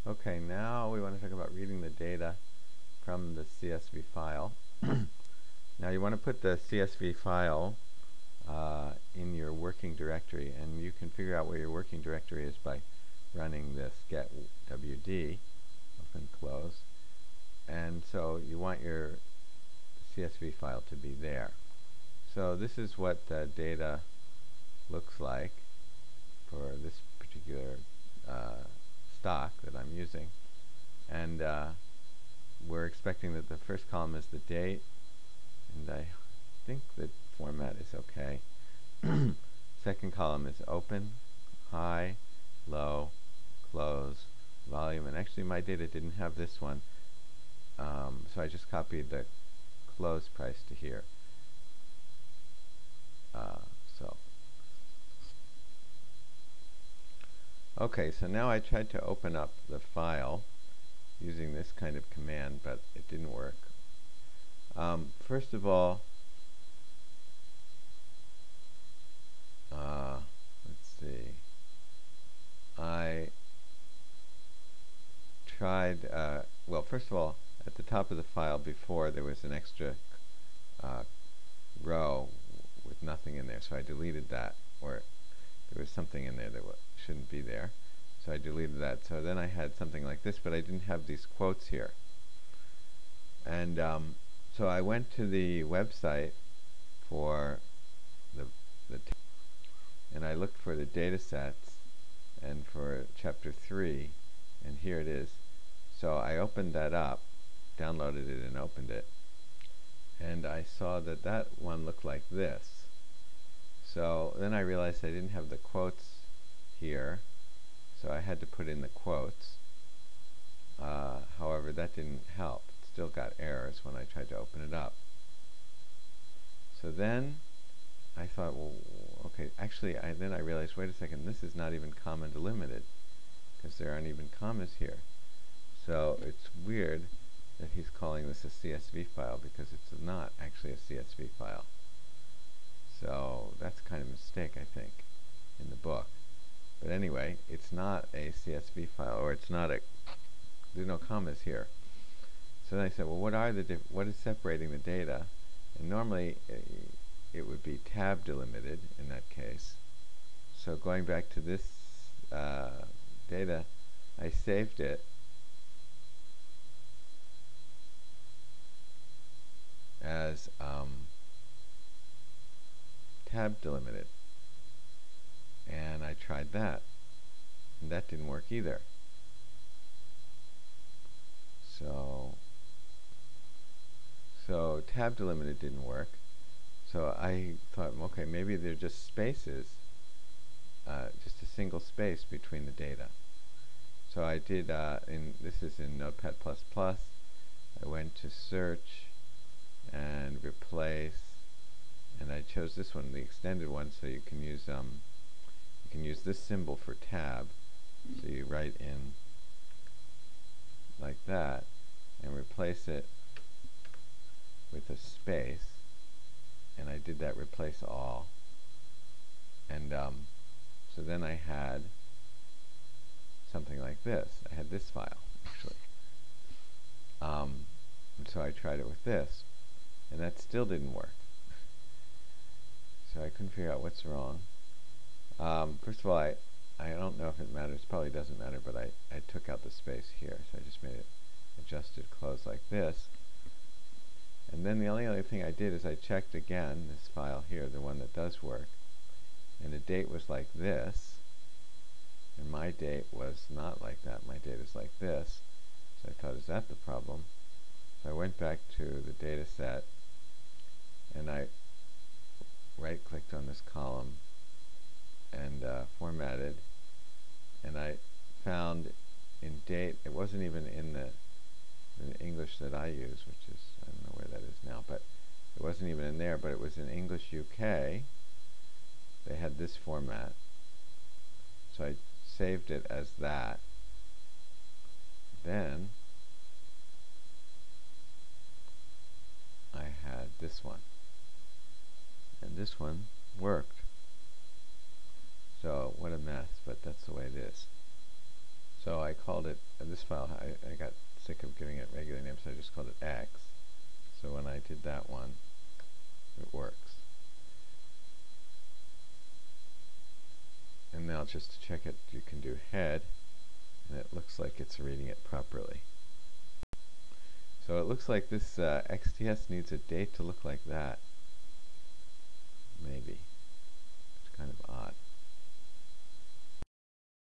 Okay, now we want to talk about reading the data from the CSV file. Now you want to put the CSV file in your working directory, and you can figure out where your working directory is by running this get wd, open, close. And so you want your CSV file to be there. So this is what the data looks like for this particular stock that I'm using. And we're expecting that the first column is the date, and I think the format is okay. Second column is open, high, low, close, volume, and actually my data didn't have this one, so I just copied the close price to here. Okay, so now I tried to open up the file using this kind of command, but it didn't work. First of all, let's see. I tried, well, first of all, at the top of the file before there was an extra row with nothing in there, so I deleted that, or there was something in there that shouldn't be there, so I deleted that. So then I had something like this, but I didn't have these quotes here. And so I went to the website for and I looked for the data sets and for chapter 3, and here it is. So I opened that up, downloaded it and opened it, and I saw that that one looked like this. So then I realized I didn't have the quotes here, so I had to put in the quotes. However, that didn't help. It still got errors when I tried to open it up. So then I thought, well, okay, actually, then I realized, wait a second, this is not even comma delimited, because there aren't even commas here. So it's weird that he's calling this a CSV file, because it's not actually a CSV file. So that's kind of a mistake, I think, in the book. But anyway, it's not a CSV file, or it's not a, there's no commas here. So then I said, well, what is separating the data? And normally it would be tab delimited in that case. So going back to this data, I saved it as tab delimited, and I tried that, and that didn't work either. So tab delimited didn't work. So I thought, okay, maybe they're just spaces, just a single space between the data. So I did, this is in Notepad++, I went to search and replace, and I chose this one, the extended one, so you can use this symbol for tab. So you write in like that and replace it with a space, and I did that replace all, and so then I had something like this. I had this file actually, and so I tried it with this, and that still didn't work. So I couldn't figure out what's wrong. First of all, I don't know if it matters, probably doesn't matter, but I took out the space here, so I just made it adjusted close like this. And then the only other thing I did is I checked again this file here, the one that does work, and the date was like this, and my date was not like that. My date is like this. So I thought, is that the problem? So I went back to the data set, and I right-clicked on this column and formatted, and I found in date, it wasn't even in the English that I use, which is, I don't know where that is now, but it wasn't even in there, but it was in English UK. They had this format, so I saved it as that. Then I had this one, and this one worked. So what a mess, but that's the way it is. So I called it, this file, I got sick of giving it regular names, so I just called it X. So when I did that one, it works. And now just to check it, you can do head, and it looks like it's reading it properly. So it looks like this XTS needs a date to look like that. Maybe. It's kind of odd.